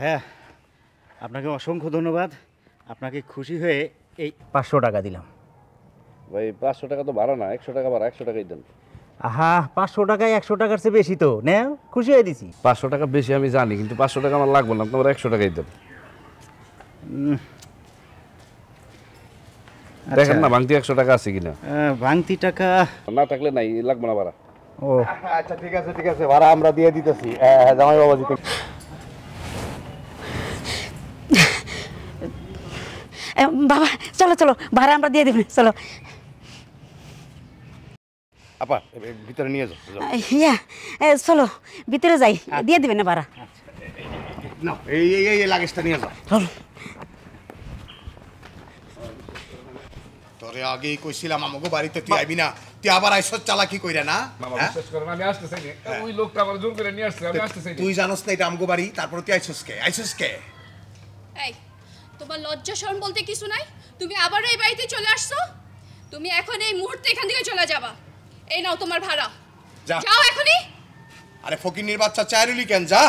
হ্যাঁ, আপনাকে অসংখ্য ধন্যবাদ। আপনাকে খুশি হয়ে এই 500 টাকা দিলাম। ভাই 500 টাকা তো ভাড়া না, 100 টাকা ভাড়া, 100 টাকাই দেন। আহা, 500 টাকায় 100 টাকার চেয়ে বেশি তো। নেও, খুশি হয়ে দিছি। 500 টাকা বেশি আমি জানি, কিন্তু 500 টাকা আমার লাগবে না, তোমার 100 টাকাই দেন। দেখেন না ভাঙতি 100 টাকা আছে কিনা। ভাঙতি টাকা না থাকলে নাই, লাগবে না ভাড়া। ও আচ্ছা ঠিক আছে ভাড়া আমরা দিয়ে দিতেছি। জামাই বাবাজি বাবা চলো চলো, ভাড়া আমরা দিয়ে দেবেন, চলো। আপা ভিতরে নিয়ে যাও। ইয়া চলো ভিতরে যাই, দিয়ে দিবেন না ভাড়া। না এই লাগেজটা নিয়ে যাও। তোরে আগেই কইছিলাম আমাকে বাড়িতে তুই আইবি না, তুই আবার আইসো চালাকি কইরা না। মামা বিশ্বাস করেন আমি আসতে চাই না, ওই লোকটা আমার জোর করে নিয়ে আসছে, আমি আসতে চাই না। তুই জানোস না এটা আমগো বাড়ি, তারপর তুই আইসোস কে? এই তোমার লজ্জা শরম বলতে কিছু নাই? তুমি আবারও এই বাড়িতে চলে আসছো। তুমি এখন এই মুহূর্তে এখান থেকে চলে যাবা। এই নাও তোমার ভাড়া, যাও এখনই। আরে ফকিন্নির বাচ্চা চাইরুলি কেন, যা।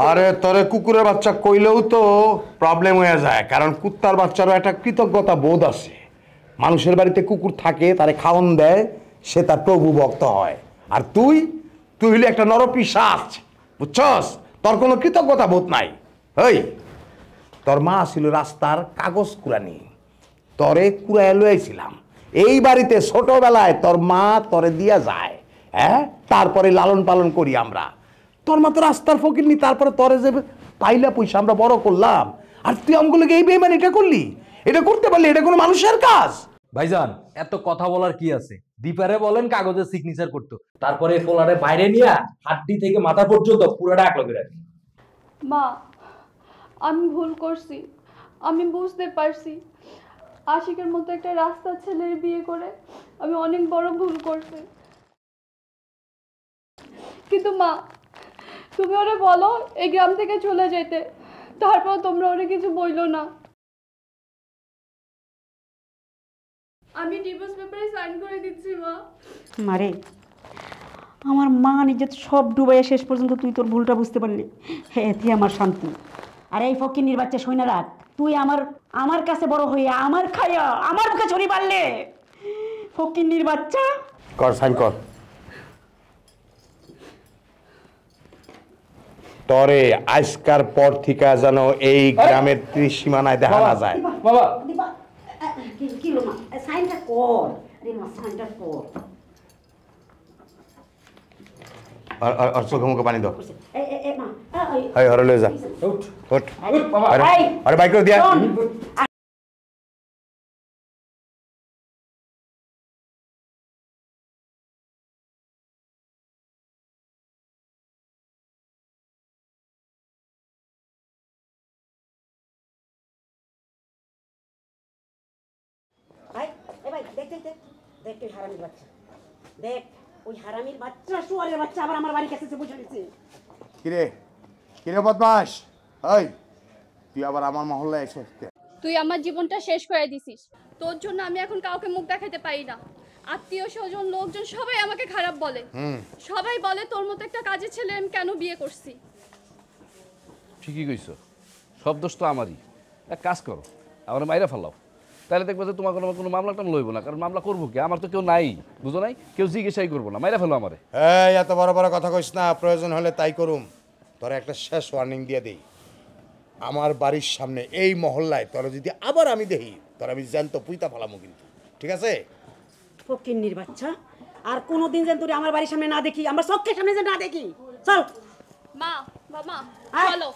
আরে তোরে কুকুরের বাচ্চা কইলেও তো প্রবলেম হয়ে যায়, কারণ কুত্তার বাচ্চারও একটা কৃতজ্ঞতা বোধ আছে। মানুষের বাড়িতে কুকুর থাকে, তারে খাওয়ান দেয়, সে তার প্রভু ভক্ত হয়। আর তুই হইলে একটা নরপিশাচ, বুঝছস? তোর কোনো কৃতজ্ঞতা বোধ নাই। এই তোর মা ছিল রাস্তার কাগজ কুড়ানি, তরে কুড়ায় লয়েছিলাম। এই বাড়িতে ছোটবেলায় তোর মা তরে দিয়া যায়, হ্যাঁ, তারপরে লালন পালন করি আমরা। তোর মা তো রাস্তার ফকিরনি, তারপরে তরে যে পাইলা পয়সা আমরা বড় করলাম, আর তুই আমগুলোকে এই বেইমানিটা করলি। এটা করতে পারলি? এটা কোনো মানুষের কাজ? ভাইজান এত কথা বলার কি আছে? দীপারে বলেন কাগজে সিগনেচার করতে, তারপরে ফোলারে বাইরে নিয়ে হাড্ডি থেকে মাথা পর্যন্ত পুরোটা একলো করে রাখি। মা, আমি ভুল করছি, আমি বুঝতে পারছি আশিকের মতো একটা রাস্তার ছেলের বিয়ে করে আমি অনেক বড় ভুল করছি। কিন্তু মা, তুমি ওরে বলো এই গ্রাম থেকে চলে যেতে, তারপর তোমরা ওরে কিছু বইলো না। আমি ডিভোর্স পেপারে সাইন করে দিচ্ছি মা। মারে, আমার মা নিজে সব ডুবাইয়া শেষ পর্যন্ত তুই তোর ভুলটা বুঝতে পারলি, হ্যাঁ এতে আমার শান্তি। আর এই ফকিন্নির বাচ্চা সইনা রাখ, তুই আমার কাছে বড় হইয়া আমার খাইয়া আমার মুখে ছড়ি পারলে, ফকিন্নির বাচ্চা। কর, সাইন কর। তরে আজকার পর থেকে যেন এই গ্রামের ত্রিসীমানায় দেখা না যায়। বাবা কি লো মা, সাইনটা কর। আরে মা, সাইনটা কর। আর চোখে মুখে পানি দাও। এ মা, এই হরে লয়ে যা। ওঠ বাবা। আরে বাইক করে দিয়া। ভাই এ ভাই দেখ দেখ দেখ দেখ তুই হারামির বাচ্চা, দেখ ওই হারামির বাচ্চা শুয়ারের বাচ্চা আবার আমার বাড়ির কাছে এসে বসে রয়েছে। কিরে বদমাস, এই তুই আবার আমার মহল্লায় এসে? তুই আমার জীবনটা শেষ করে দিছিস। তোর জন্য আমি এখন কাউকে মুখ দেখাতে পারি না। আত্মীয় স্বজন লোকজন সবাই আমাকে খারাপ বলে। সবাই বলে তোর মতো একটা কাজের ছেলে আমি কেন বিয়ে করছি। ঠিকই কইছো, সব দোষ তো আমারই। এক কাজ করো, আমার মাইরা ফেলাও, তাহলে দেখবো যে তোমার কোনো মামলা টাম লইব না। কারণ মামলা করবো কি, আমার তো কেউ নাই, বুঝো নাই, কেউ জিজ্ঞাসাই করবো না, মাইরা ফেলো আমারে। এই এত বড় বড় কথা কইস না, প্রয়োজন হলে তাই করুম। তোরা একটা শেষ ওয়ার্নিং দিয়ে দেই, আমার বাড়ির সামনে এই মহল্লায় তোরা যদি আবার আমি দেখি, তোরা আমি জ্যান্ত পুইতা ফেলামো কিন্তু, ঠিক আছে? ফকিন্নির বাচ্চা, আর কোনোদিন যেন তুই আমার বাড়ির সামনে না দেখি, আমার চোখের সামনে যেন না দেখি। চল মা, বাবা, চলো।